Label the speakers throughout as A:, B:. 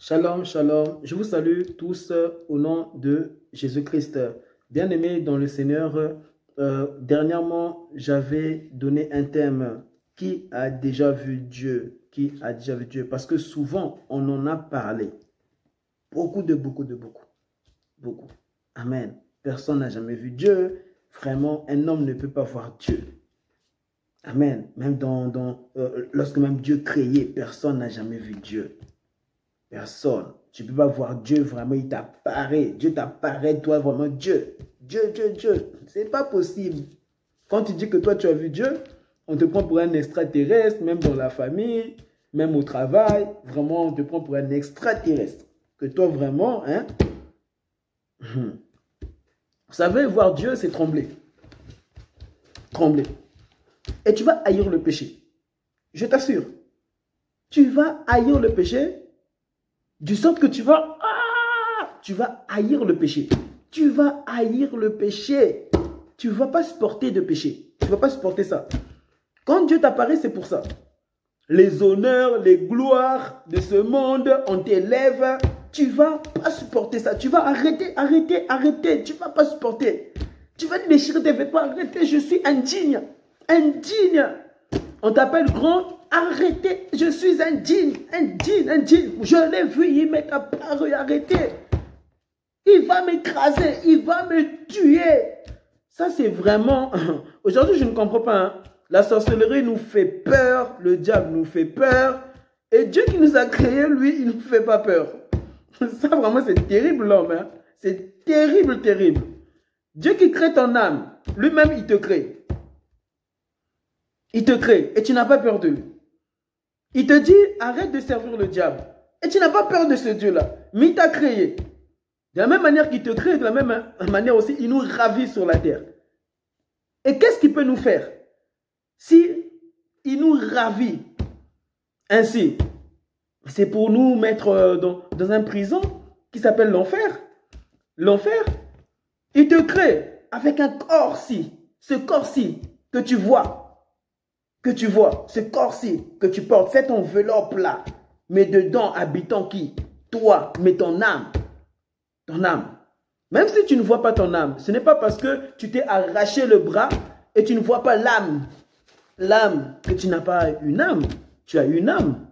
A: Shalom, shalom. Je vous salue tous au nom de Jésus-Christ. Bien-aimés dans le Seigneur, dernièrement, j'avais donné un thème. Qui a déjà vu Dieu? Qui a déjà vu Dieu? Parce que souvent, on en a parlé. Beaucoup. Amen. Personne n'a jamais vu Dieu. Vraiment, un homme ne peut pas voir Dieu. Amen. Même lorsque même Dieu créait, personne n'a jamais vu Dieu. Personne. Tu ne peux pas voir Dieu vraiment, il t'apparaît. Dieu t'apparaît, toi vraiment Dieu. Dieu. C'est pas possible. Quand tu dis que toi tu as vu Dieu, on te prend pour un extraterrestre, même dans la famille, même au travail. Vraiment, on te prend pour un extraterrestre. Que toi vraiment, hein. Vous savez, voir Dieu, c'est trembler. Trembler. Et tu vas haïr le péché. Je t'assure. Tu vas haïr le péché. Du sorte que tu vas haïr le péché. Tu vas haïr le péché. Tu ne vas pas supporter de péché. Tu ne vas pas supporter ça. Quand Dieu t'apparaît, c'est pour ça. Les honneurs, les gloires de ce monde, on t'élève. Tu ne vas pas supporter ça. Tu vas arrêter. Tu ne vas pas supporter. Tu vas déchirer tes vêtements. Arrêtez, je suis indigne. On t'appelle grand. Arrêtez, je suis indigne. Je l'ai vu, il m'est apparu, arrêtez. Il va m'écraser, il va me tuer. Ça, c'est vraiment... Aujourd'hui, je ne comprends pas. Hein. La sorcellerie nous fait peur, le diable nous fait peur. Et Dieu qui nous a créés, lui, il ne nous fait pas peur. Ça, vraiment, c'est terrible, l'homme. Hein. C'est terrible. Dieu qui crée ton âme, lui-même, il te crée. Il te crée et tu n'as pas peur de lui. Il te dit, arrête de servir le diable. Et tu n'as pas peur de ce Dieu-là. Mais il t'a créé. De la même manière qu'il te crée, de la même manière aussi, il nous ravit sur la terre. Et qu'est-ce qu'il peut nous faire? Si il nous ravit ainsi, c'est pour nous mettre dans une prison qui s'appelle l'enfer. L'enfer, il te crée avec un corps-ci. Ce corps-ci que tu vois. Ce corps-ci que tu portes, cette enveloppe-là, mais dedans habitant qui? Toi, mais ton âme. Ton âme. Même si tu ne vois pas ton âme, ce n'est pas parce que tu t'es arraché le bras et tu ne vois pas l'âme. L'âme, que tu n'as pas une âme. Tu as une âme.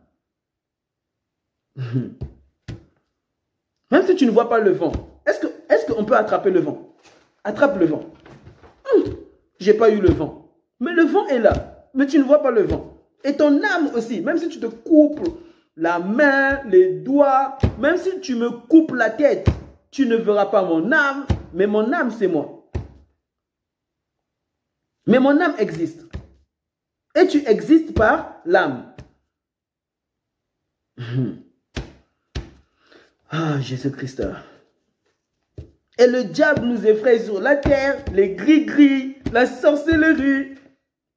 A: Même si tu ne vois pas le vent, est-ce qu'on peut attraper le vent? Attrape le vent. J'ai pas eu le vent. Mais le vent est là. Mais tu ne vois pas le vent. Et ton âme aussi, même si tu te coupes la main, les doigts, même si tu me coupes la tête, tu ne verras pas mon âme, mais mon âme, c'est moi. Mais mon âme existe. Et tu existes par l'âme. Ah, Jésus-Christ. Et le diable nous effraie sur la terre, les gris-gris, la sorcellerie,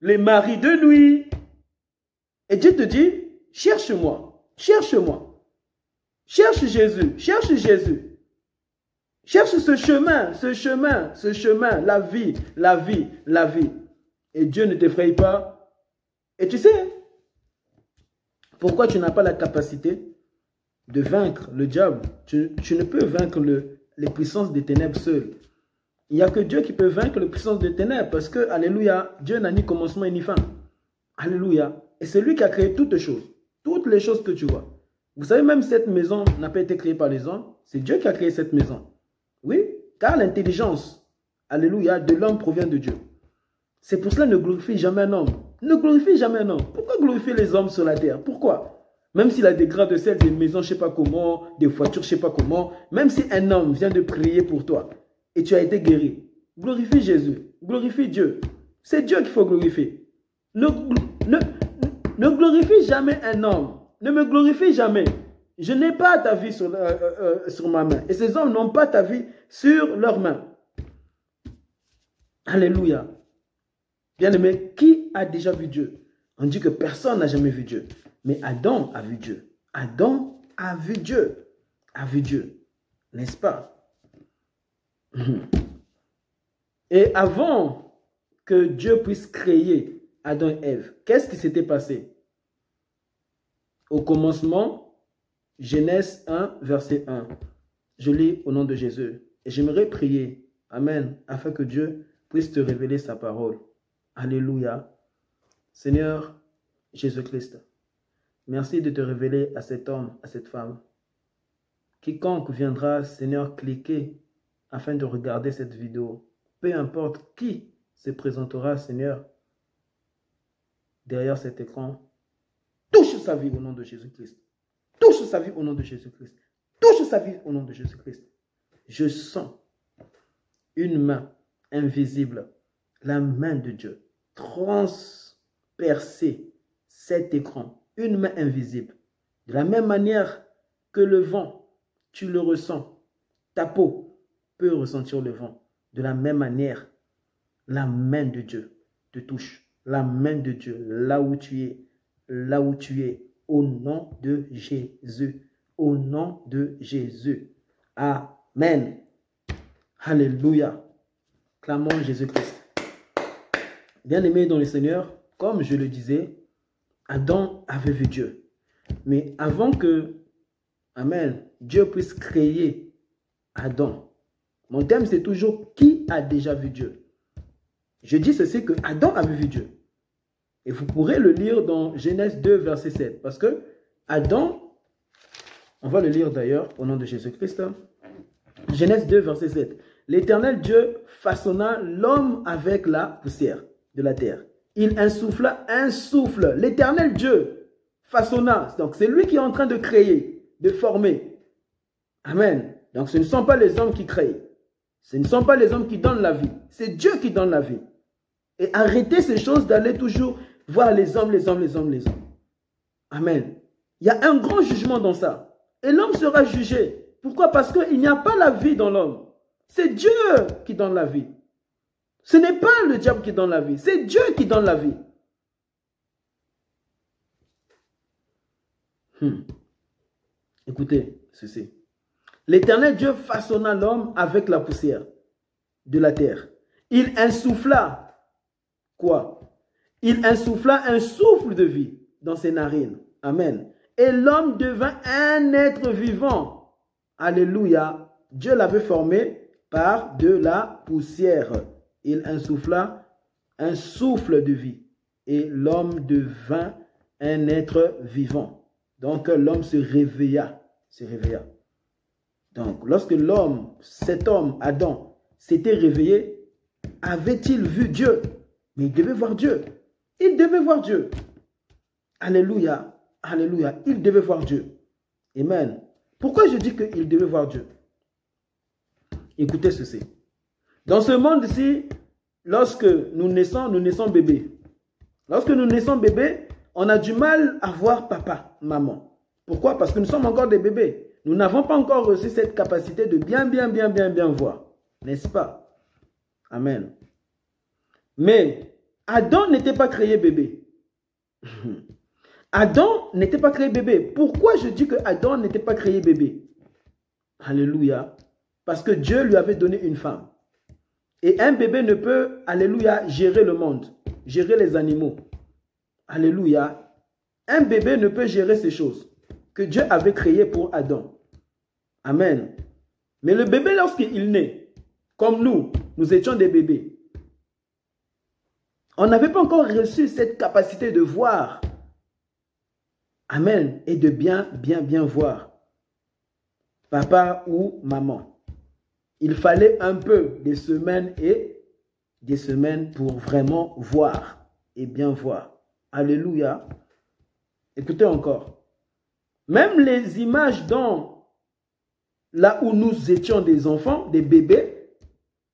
A: les maris de nuit. Et Dieu te dit, cherche-moi. Cherche Jésus. Cherche ce chemin, la vie. Et Dieu ne t'effraie pas. Et tu sais, pourquoi tu n'as pas la capacité de vaincre le diable? Tu ne peux vaincre les puissances des ténèbres seul. Il n'y a que Dieu qui peut vaincre les puissances des ténèbres parce que, alléluia, Dieu n'a ni commencement ni fin. Alléluia. Et c'est lui qui a créé toutes choses. Toutes les choses que tu vois. Vous savez, même cette maison n'a pas été créée par les hommes. C'est Dieu qui a créé cette maison. Oui, car l'intelligence, alléluia, de l'homme provient de Dieu. C'est pour cela ne glorifie jamais un homme. Ne glorifie jamais un homme. Pourquoi glorifier les hommes sur la terre? Pourquoi? Même s'il a des grains de sel, des maisons, je ne sais pas comment, des voitures, je ne sais pas comment, même si un homme vient de prier pour toi, et tu as été guéri. Glorifie Jésus. Glorifie Dieu. C'est Dieu qu'il faut glorifier. Ne glorifie jamais un homme. Ne me glorifie jamais. Je n'ai pas ta vie sur ma main. Et ces hommes n'ont pas ta vie sur leurs mains. Alléluia. Bien-aimé, qui a déjà vu Dieu? On dit que personne n'a jamais vu Dieu. Mais Adam a vu Dieu. Adam a vu Dieu. A vu Dieu. N'est-ce pas? Et avant que Dieu puisse créer Adam et Ève, qu'est-ce qui s'était passé? Au commencement, Genèse 1, verset 1. Je lis au nom de Jésus. Et j'aimerais prier, Amen, afin que Dieu puisse te révéler sa parole. Alléluia. Seigneur Jésus-Christ, merci de te révéler à cet homme, à cette femme. Quiconque viendra, Seigneur, cliquer afin de regarder cette vidéo, peu importe qui se présentera, Seigneur, derrière cet écran, touche sa vie au nom de Jésus-Christ. Touche sa vie au nom de Jésus-Christ. Touche sa vie au nom de Jésus-Christ. Je sens une main invisible, la main de Dieu, transpercer cet écran, une main invisible. De la même manière que le vent, tu le ressens, ta peau peut ressentir le vent. De la même manière, la main de Dieu te touche. La main de Dieu, là où tu es, au nom de Jésus. Au nom de Jésus. Amen. Alléluia. Clamons Jésus-Christ. Bien-aimés dans le Seigneur, comme je le disais, Adam avait vu Dieu. Mais avant que, Amen, Dieu puisse créer Adam, mon thème c'est toujours qui a déjà vu Dieu. Je dis ceci que Adam avait vu Dieu. Et vous pourrez le lire dans Genèse 2, verset 7. Parce que Adam, on va le lire d'ailleurs au nom de Jésus-Christ. Genèse 2, verset 7. L'Éternel Dieu façonna l'homme avec la poussière de la terre. Il insuffla un souffle. L'Éternel Dieu façonna. Donc c'est lui qui est en train de créer, de former. Amen. Donc ce ne sont pas les hommes qui créent. Ce ne sont pas les hommes qui donnent la vie. C'est Dieu qui donne la vie. Et arrêtez ces choses d'aller toujours voir les hommes. Amen. Il y a un grand jugement dans ça. Et l'homme sera jugé. Pourquoi? Parce qu'il n'y a pas la vie dans l'homme. C'est Dieu qui donne la vie. Ce n'est pas le diable qui donne la vie. C'est Dieu qui donne la vie. Écoutez ceci. L'Éternel Dieu façonna l'homme avec la poussière de la terre. Il insuffla quoi? Il insuffla un souffle de vie dans ses narines. Amen. Et l'homme devint un être vivant. Alléluia. Dieu l'avait formé par de la poussière. Il insuffla un souffle de vie. Et l'homme devint un être vivant. Donc l'homme se réveilla. Donc lorsque l'homme, cet homme, Adam, s'était réveillé, avait-il vu Dieu? Mais il devait voir Dieu. Il devait voir Dieu. Alléluia. Alléluia. Il devait voir Dieu. Amen. Pourquoi je dis qu'il devait voir Dieu? Écoutez ceci. Dans ce monde-ci, lorsque nous naissons bébés. Lorsque nous naissons bébés, on a du mal à voir papa, maman. Pourquoi? Parce que nous sommes encore des bébés. Nous n'avons pas encore reçu cette capacité de bien voir. N'est-ce pas? Amen. Mais Adam n'était pas créé bébé. Adam n'était pas créé bébé. Pourquoi je dis que Adam n'était pas créé bébé? Alléluia. Parce que Dieu lui avait donné une femme. Et un bébé ne peut, alléluia, gérer le monde, gérer les animaux. Alléluia. Un bébé ne peut gérer ces choses que Dieu avait créées pour Adam. Amen. Mais le bébé, lorsqu'il naît, comme nous étions des bébés, on n'avait pas encore reçu cette capacité de voir. Amen. Et de bien voir. Papa ou maman. Il fallait un peu des semaines et des semaines pour vraiment voir et bien voir. Alléluia. Écoutez encore. Même les images là où nous étions des enfants, des bébés,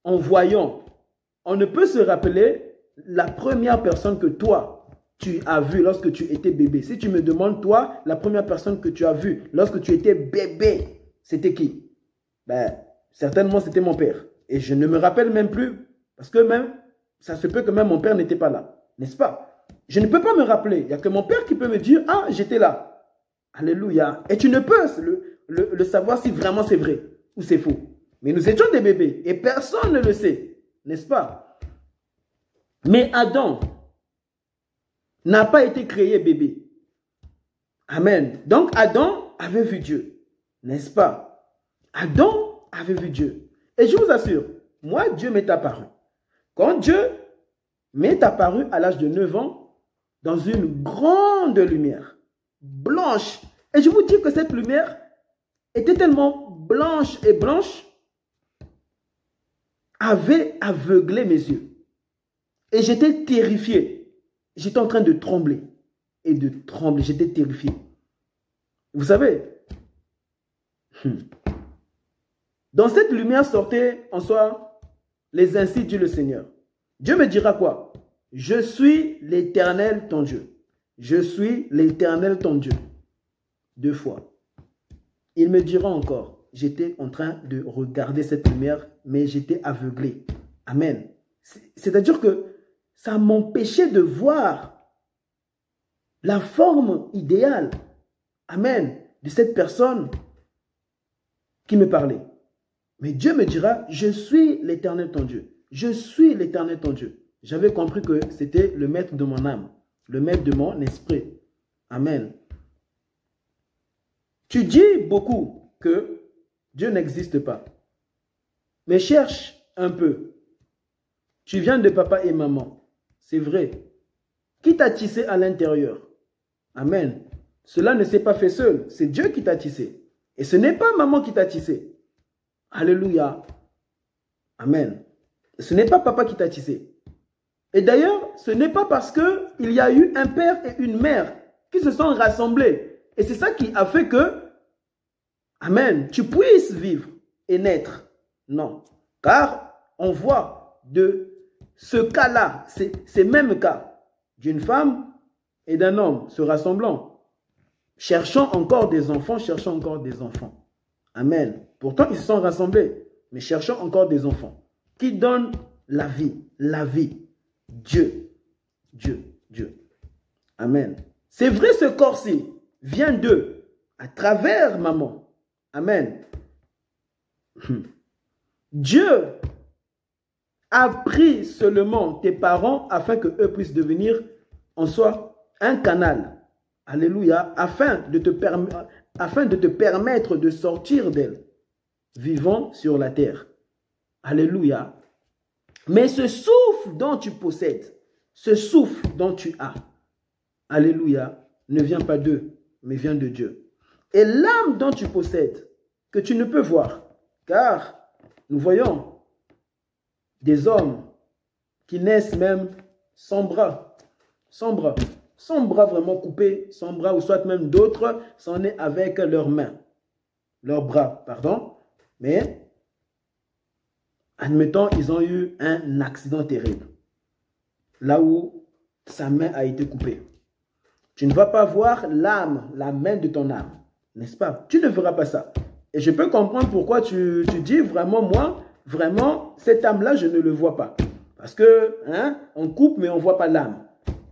A: en voyant, on ne peut se rappeler la première personne que toi, tu as vue lorsque tu étais bébé. Si tu me demandes, toi, la première personne que tu as vue lorsque tu étais bébé, c'était qui? Certainement, c'était mon père. Et je ne me rappelle même plus, parce que même, ça se peut que même mon père n'était pas là. N'est-ce pas? Je ne peux pas me rappeler. Il n'y a que mon père qui peut me dire, ah, j'étais là. Alléluia. Et tu ne peux le savoir si vraiment c'est vrai ou c'est faux. Mais nous étions des bébés et personne ne le sait. N'est-ce pas? Mais Adam n'a pas été créé bébé. Amen. Donc Adam avait vu Dieu, n'est-ce pas? Adam avait vu Dieu. Et je vous assure, moi, Dieu m'est apparu. Quand Dieu m'est apparu à l'âge de 9 ans, dans une grande lumière, blanche. Et je vous dis que cette lumière était tellement blanche et blanche, avait aveuglé mes yeux. Et j'étais terrifié. J'étais en train de trembler. Et de trembler, j'étais terrifié. Vous savez, dans cette lumière sortait en soi les ainsi dit le Seigneur. Dieu me dira quoi? Je suis l'Éternel ton Dieu. Je suis l'Éternel ton Dieu. 2 fois. Il me dira encore, j'étais en train de regarder cette lumière, mais j'étais aveuglé. Amen. C'est-à-dire que ça m'empêchait de voir la forme idéale, amen, de cette personne qui me parlait. Mais Dieu me dira, je suis l'Éternel ton Dieu. Je suis l'Éternel ton Dieu. J'avais compris que c'était le maître de mon âme, le maître de mon esprit. Amen. Tu dis beaucoup que Dieu n'existe pas. Mais cherche un peu. Tu viens de papa et maman. C'est vrai. Qui t'a tissé à l'intérieur? Amen. Cela ne s'est pas fait seul. C'est Dieu qui t'a tissé. Et ce n'est pas maman qui t'a tissé. Alléluia. Amen. Ce n'est pas papa qui t'a tissé. Et d'ailleurs, ce n'est pas parce qu'il y a eu un père et une mère qui se sont rassemblés. Et c'est ça qui a fait que, amen, tu puisses vivre et naître. Non. Car on voit de ce cas-là, ces mêmes cas, d'une femme et d'un homme se rassemblant, cherchant encore des enfants, cherchant encore des enfants. Amen. Pourtant, ils se sont rassemblés, mais cherchant encore des enfants. Qui donne la vie, la vie. Dieu, Dieu, Dieu. Amen. C'est vrai, ce corps-ci vient d'eux, à travers maman. Amen. Dieu a pris seulement tes parents afin qu'eux puissent devenir en soi un canal. Alléluia. Afin de te permettre de sortir d'elle, vivant sur la terre. Alléluia. Mais ce souffle dont tu possèdes, ce souffle dont tu as, alléluia, ne vient pas d'eux, mais vient de Dieu. Et l'âme dont tu possèdes, que tu ne peux voir, car nous voyons des hommes qui naissent même sans bras, sans bras vraiment coupés, sans bras, ou soit même d'autres sont nés avec leurs mains, leurs bras, pardon, mais admettons, ils ont eu un accident terrible, là où sa main a été coupée. Tu ne vas pas voir l'âme, la main de ton âme, n'est-ce pas? Tu ne verras pas ça. Et je peux comprendre pourquoi tu dis vraiment, moi, vraiment, cette âme-là, je ne le vois pas. Parce que, hein, on coupe, mais on ne voit pas l'âme.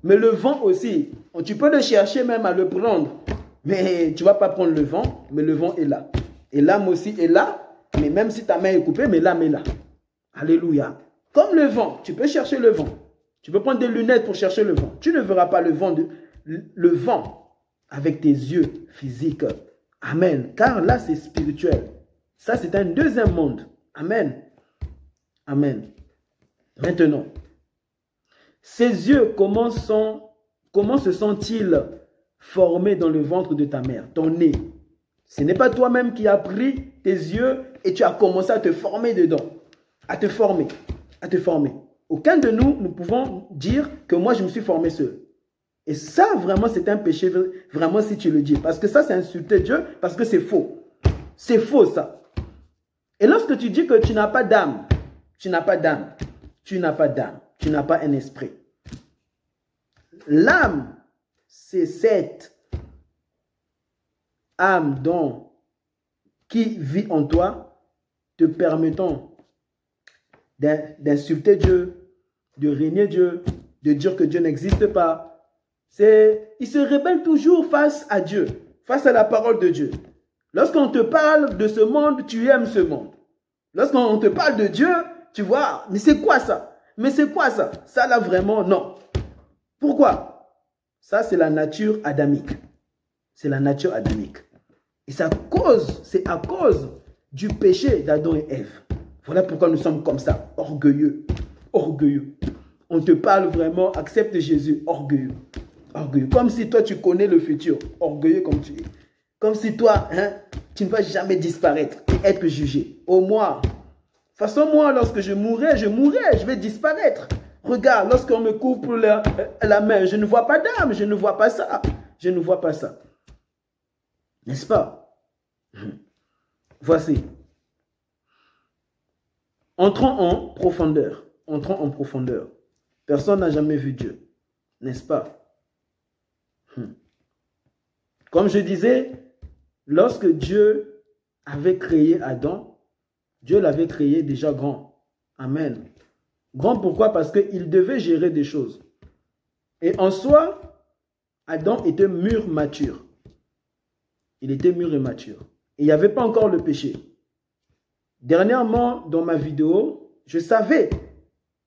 A: Mais le vent aussi, tu peux le chercher même à le prendre. Mais tu ne vas pas prendre le vent, mais le vent est là. Et l'âme aussi est là, mais même si ta main est coupée, mais l'âme est là. Alléluia. Comme le vent, tu peux chercher le vent. Tu peux prendre des lunettes pour chercher le vent. Tu ne verras pas le vent avec tes yeux physiques. Amen. Car là, c'est spirituel. Ça, c'est un deuxième monde. Amen. Amen. Maintenant, ces yeux, comment se sont-ils formés dans le ventre de ta mère, ton nez? Ce n'est pas toi-même qui as pris tes yeux et tu as commencé à te former dedans. À te former. À te former. Aucun de nous, nous pouvons dire que moi, je me suis formé seul. Et ça, vraiment, c'est un péché, vraiment, si tu le dis. Parce que ça, c'est insulter Dieu, parce que c'est faux. C'est faux, ça. Et lorsque tu dis que tu n'as pas d'âme, tu n'as pas d'âme, tu n'as pas d'âme, tu n'as pas un esprit. L'âme, c'est cette âme qui vit en toi, te permettant d'insulter Dieu, de régner Dieu, de dire que Dieu n'existe pas. Il se rebelle toujours face à Dieu, face à la parole de Dieu. Lorsqu'on te parle de ce monde, tu aimes ce monde. Lorsqu'on te parle de Dieu, tu vois, mais c'est quoi ça? Mais c'est quoi ça? Ça là vraiment, non. Pourquoi? Ça c'est la nature adamique. C'est la nature adamique. Et c'est à cause du péché d'Adam et Ève. Voilà pourquoi nous sommes comme ça, orgueilleux, orgueilleux. On te parle vraiment, accepte Jésus, orgueilleux, orgueilleux. Comme si toi tu connais le futur, orgueilleux comme tu es. Comme si toi, hein, tu ne vas jamais disparaître et être jugé. Au moins, de toute façon, moi, lorsque je mourrai, je vais disparaître. Regarde, lorsqu'on me coupe la main, je ne vois pas d'âme, je ne vois pas ça. Je ne vois pas ça. N'est-ce pas? Voici. Entrons en profondeur. Entrons en profondeur. Personne n'a jamais vu Dieu. N'est-ce pas? Comme je disais, lorsque Dieu avait créé Adam, Dieu l'avait créé déjà grand. Amen. Grand pourquoi? Parce qu'il devait gérer des choses. Et en soi, Adam était mûr, mature. Il était mûr et mature. Et il n'y avait pas encore le péché. Dernièrement, dans ma vidéo, je savais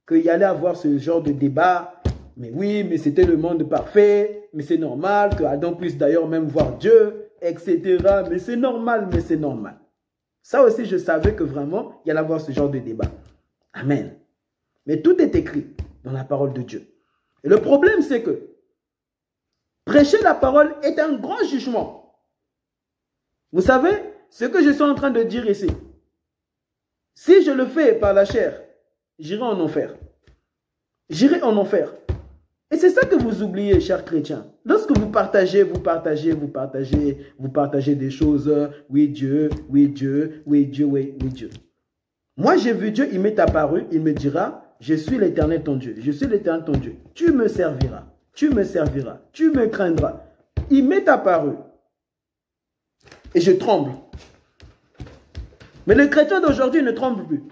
A: qu'il y allait avoir ce genre de débat. Mais oui, mais c'était le monde parfait. Mais c'est normal que Adam puisse d'ailleurs même voir Dieu, etc. Mais c'est normal, mais c'est normal. Ça aussi, je savais que vraiment, il y allait avoir ce genre de débat. Amen. Mais tout est écrit dans la parole de Dieu. Et le problème, c'est que prêcher la parole est un grand jugement. Vous savez, ce que je suis en train de dire ici, si je le fais par la chair, j'irai en enfer. J'irai en enfer. Et c'est ça que vous oubliez, chers chrétiens. Lorsque vous partagez des choses, oui Dieu, oui Dieu, oui Dieu, oui Dieu. Moi j'ai vu Dieu, il m'est apparu, il me dira, je suis l'Éternel ton Dieu, je suis l'Éternel ton Dieu. Tu me serviras, tu me craindras. Il m'est apparu. Et je tremble. Mais le chrétien d'aujourd'hui ne tremble plus.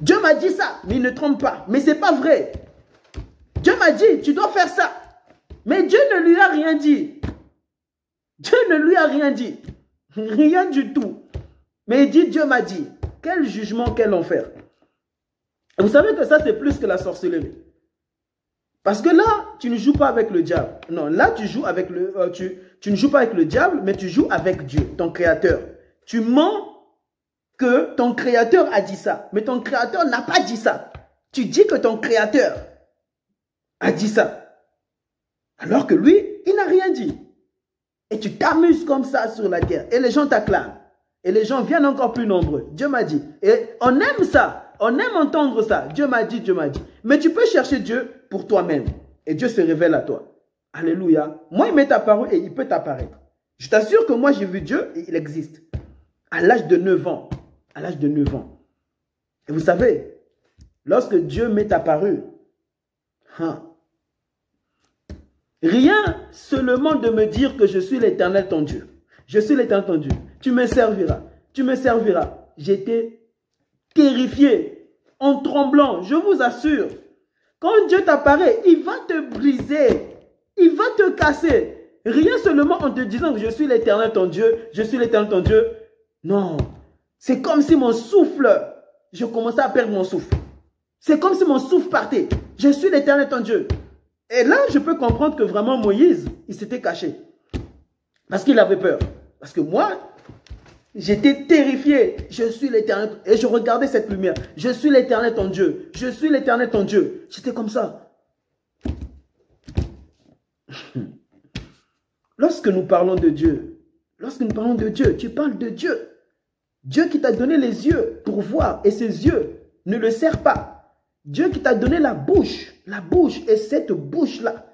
A: Dieu m'a dit ça, mais il ne tremble pas. Mais ce n'est pas vrai. Dieu m'a dit, tu dois faire ça. Mais Dieu ne lui a rien dit. Dieu ne lui a rien dit. Rien du tout. Mais il dit, Dieu m'a dit. Quel jugement, quel enfer. Et vous savez que ça, c'est plus que la sorcellerie. Parce que là, tu ne joues pas avec le diable. Non, là, tu joues avec tu ne joues pas avec le diable, mais tu joues avec Dieu, ton créateur. Tu mens que ton créateur a dit ça. Mais ton créateur n'a pas dit ça. Tu dis que ton créateur a dit ça. Alors que lui, il n'a rien dit. Et tu t'amuses comme ça sur la terre. Et les gens t'acclament. Et les gens viennent encore plus nombreux. Dieu m'a dit. Et on aime ça. On aime entendre ça. Dieu m'a dit, Dieu m'a dit. Mais tu peux chercher Dieu pour toi-même. Et Dieu se révèle à toi. Alléluia. Moi, il m'est apparu et il peut t'apparaître. Je t'assure que moi, j'ai vu Dieu et il existe. À l'âge de 9 ans. À l'âge de 9 ans. Et vous savez, lorsque Dieu m'est apparu, rien seulement de me dire que je suis l'Éternel ton Dieu. Je suis l'Éternel ton Dieu. Tu me serviras. Tu me serviras. J'étais terrifié, en tremblant, je vous assure. Quand Dieu t'apparaît, il va te briser. Il va te casser. Rien seulement en te disant que je suis l'Éternel ton Dieu, je suis l'Éternel ton Dieu. Non. C'est comme si mon souffle, je commençais à perdre mon souffle. C'est comme si mon souffle partait. Je suis l'Éternel ton Dieu. Et là, je peux comprendre que vraiment Moïse, il s'était caché. Parce qu'il avait peur. Parce que moi, j'étais terrifié. Je suis l'Éternel. Et je regardais cette lumière. Je suis l'Éternel ton Dieu. Je suis l'Éternel ton Dieu. J'étais comme ça. Lorsque nous parlons de Dieu, tu parles de Dieu. Dieu qui t'a donné les yeux pour voir et ces yeux ne le servent pas. Dieu qui t'a donné la bouche et cette bouche-là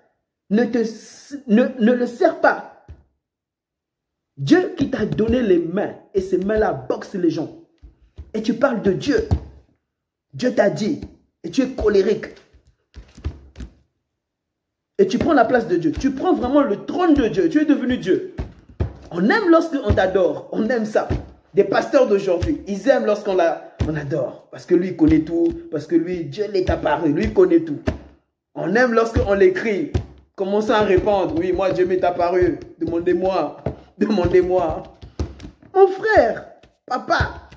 A: ne le sert pas. Dieu qui t'a donné les mains et ces mains-là boxent les gens. Et tu parles de Dieu. Dieu t'a dit et tu es colérique. Et tu prends la place de Dieu. Tu prends vraiment le trône de Dieu. Tu es devenu Dieu. On aime lorsqu'on t'adore. On aime ça. Des pasteurs d'aujourd'hui, ils aiment lorsqu'on adore. Parce que lui, il connaît tout. Parce que lui, Dieu l'est apparu. Lui, il connaît tout. On aime lorsqu'on l'écrit. Commençons à répondre. Oui, moi, Dieu m'est apparu. Demandez-moi. Demandez-moi. Mon frère, papa,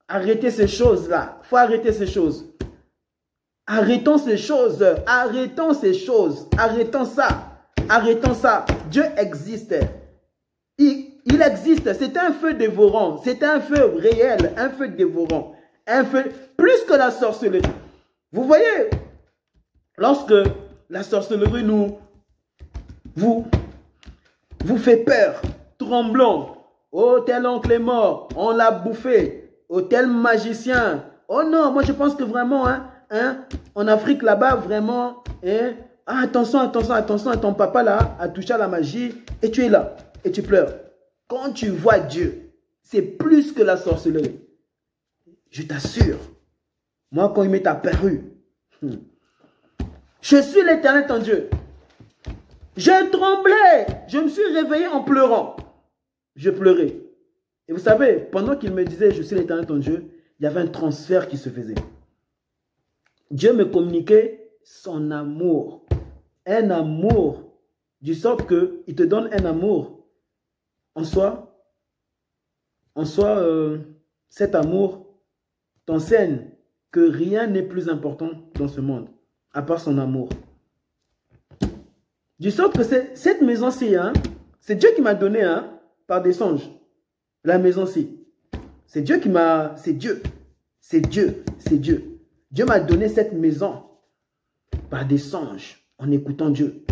A: arrêtez ces choses-là. Il faut arrêter ces choses. Arrêtons ces choses. Arrêtons ces choses. Arrêtons ça. Arrêtons ça. Dieu existe. Il Il existe, c'est un feu dévorant, c'est un feu réel, un feu dévorant, un feu plus que la sorcellerie. Vous voyez, lorsque la sorcellerie vous fait peur, tremblant, oh tel oncle est mort, on l'a bouffé, oh tel magicien, oh non, moi je pense que vraiment, en Afrique là-bas, vraiment, attention, ton papa là a touché à la magie et tu es là, et tu pleures. Quand tu vois Dieu, c'est plus que la sorcellerie. Je t'assure. Moi, quand il m'est apparu, je suis l'Éternel ton Dieu. Je tremblais. Je me suis réveillé en pleurant. Je pleurais. Et vous savez, pendant qu'il me disait, je suis l'Éternel ton Dieu, il y avait un transfert qui se faisait. Dieu me communiquait son amour. Un amour. Du sorte qu'il te donne un amour. En soi, cet amour t'enseigne que rien n'est plus important dans ce monde, à part son amour. Du sorte que cette maison-ci, c'est Dieu qui m'a donné, par des songes, la maison-ci. C'est Dieu qui m'a... C'est Dieu. C'est Dieu. C'est Dieu. Dieu m'a donné cette maison par des songes, en écoutant Dieu.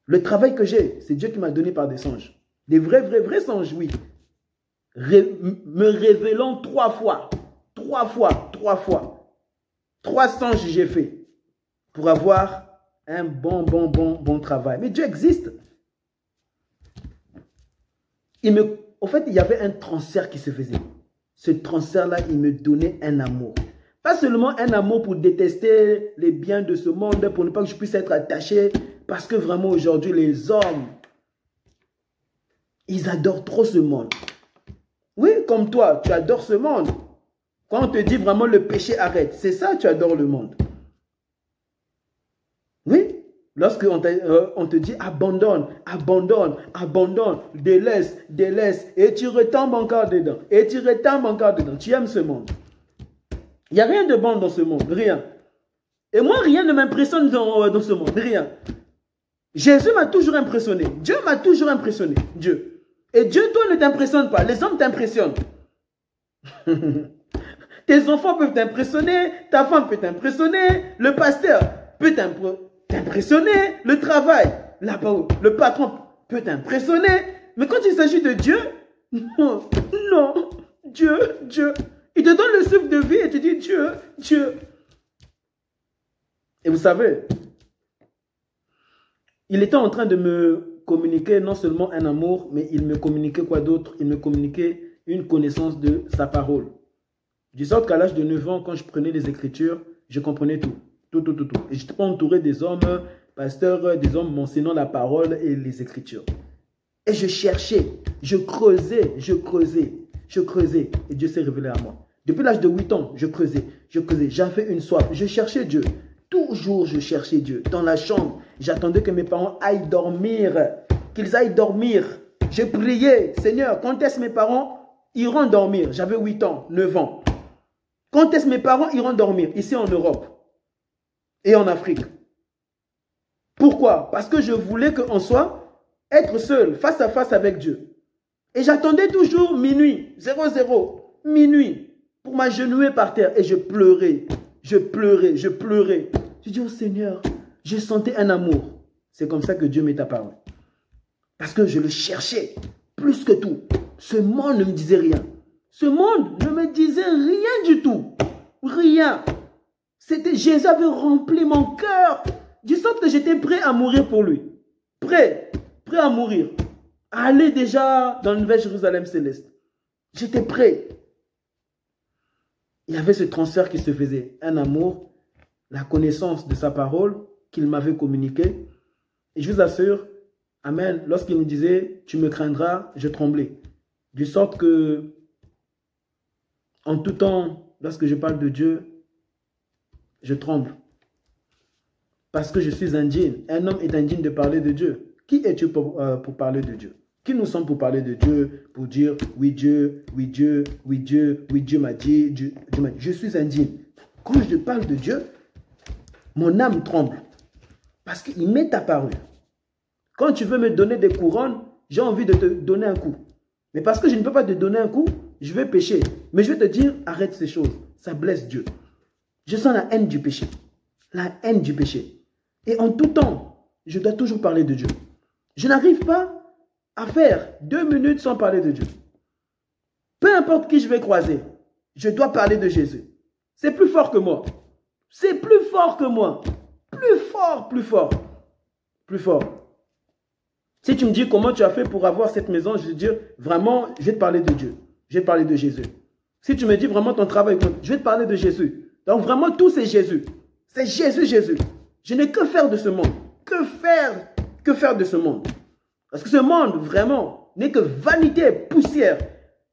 A: Le travail que j'ai, c'est Dieu qui m'a donné par des songes. Des vrais songes, oui. Me révélant 3 fois. 3 fois. 3 songes j'ai fait pour avoir un bon travail. Mais Dieu existe. En fait, il y avait un transfert qui se faisait. Ce transfert-là, il me donnait un amour. Pas seulement un amour pour détester les biens de ce monde, pour ne pas que je puisse être attaché. Parce que vraiment, aujourd'hui, les hommes, ils adorent trop ce monde. Oui, comme toi, tu adores ce monde. Quand on te dit vraiment le péché arrête, c'est ça, tu adores le monde. Oui, lorsque on te dit abandonne, délaisse, et tu retombes encore dedans, tu aimes ce monde. Il n'y a rien de bon dans ce monde, rien. Et moi, rien ne m'impressionne dans ce monde, rien. Jésus m'a toujours impressionné, Dieu m'a toujours impressionné, Dieu. Et Dieu, toi, ne t'impressionne pas, les hommes t'impressionnent. Tes enfants peuvent t'impressionner, ta femme peut t'impressionner, le pasteur peut t'impressionner, le travail, le patron peut t'impressionner. Mais quand il s'agit de Dieu, non, Dieu. Il te donne le souffle de vie et tu dis Dieu. Et vous savez, il était en train de me communiquer non seulement un amour, mais il me communiquait quoi d'autre? Il me communiquait une connaissance de sa parole. Du sorte qu'à l'âge de 9 ans, quand je prenais les Écritures, je comprenais tout. Et je n'étais pas entouré des hommes, pasteurs, des hommes m'enseignant la parole et les Écritures. Et je cherchais, je creusais. Et Dieu s'est révélé à moi. Depuis l'âge de 8 ans, je creusais. J'avais une soif. Je cherchais Dieu. Toujours, je cherchais Dieu. Dans la chambre, j'attendais que mes parents aillent dormir. Qu'ils aillent dormir. Je priais, Seigneur, quand est-ce mes parents iront dormir? J'avais 8 ans, 9 ans. Quand est-ce mes parents iront dormir? Ici en Europe et en Afrique. Pourquoi? Parce que je voulais qu'on soit être seul, face à face avec Dieu. Et j'attendais toujours minuit, 00, minuit, pour m'agenouiller par terre. Et je pleurais. Je dis au Seigneur, je sentais un amour. C'est comme ça que Dieu m'est apparu. Parce que je le cherchais plus que tout. Ce monde ne me disait rien. Ce monde ne me disait rien du tout. Rien. Jésus avait rempli mon cœur. Du sorte que j'étais prêt à mourir pour lui. Prêt à mourir. À aller déjà dans la Nouvelle Jérusalem céleste. J'étais prêt. Il y avait ce transfert qui se faisait. Un amour, la connaissance de sa parole qu'il m'avait communiquée. Et je vous assure, amen, lorsqu'il me disait, tu me craindras, je tremblais. Du sorte que, en tout temps, lorsque je parle de Dieu, je tremble. Parce que je suis indigne. Un homme est indigne de parler de Dieu. Qui es-tu pour parler de Dieu? Qui nous sommes pour parler de Dieu, pour dire oui Dieu m'a dit, Dieu m'a dit. Je suis indigne. Quand je parle de Dieu, mon âme tremble. Parce qu'il m'est apparu. Quand tu veux me donner des couronnes, j'ai envie de te donner un coup. Mais parce que je ne peux pas te donner un coup, je vais pécher. Mais je vais te dire, arrête ces choses. Ça blesse Dieu. Je sens la haine du péché. La haine du péché. Et en tout temps, je dois toujours parler de Dieu. Je n'arrive pas à faire 2 minutes sans parler de Dieu. Peu importe qui je vais croiser, je dois parler de Jésus. C'est plus fort que moi. C'est plus fort que moi. Plus fort, plus fort. Plus fort. Si tu me dis comment tu as fait pour avoir cette maison, je vais te dire, vraiment, je vais te parler de Dieu. Je vais te parler de Jésus. Si tu me dis vraiment ton travail, je vais te parler de Jésus. Donc vraiment, tout c'est Jésus. C'est Jésus, Jésus. Je n'ai que faire de ce monde. Que faire de ce monde? Parce que ce monde, vraiment, n'est que vanité, poussière.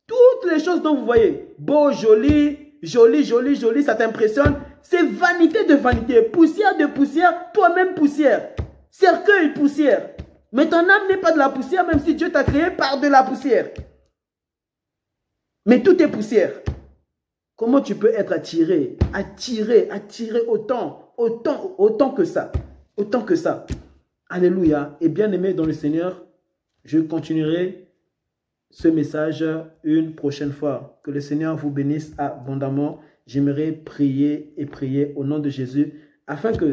A: Toutes les choses dont vous voyez, beau, joli, joli, joli, joli, ça t'impressionne. C'est vanité de vanité, poussière de poussière, toi-même poussière. Cercueil, poussière. Mais ton âme n'est pas de la poussière, même si Dieu t'a créé par de la poussière. Mais tout est poussière. Comment tu peux être attiré autant que ça. Autant que ça. Alléluia. Et bien aimé dans le Seigneur, je continuerai ce message une prochaine fois. Que le Seigneur vous bénisse abondamment. J'aimerais prier et prier au nom de Jésus afin que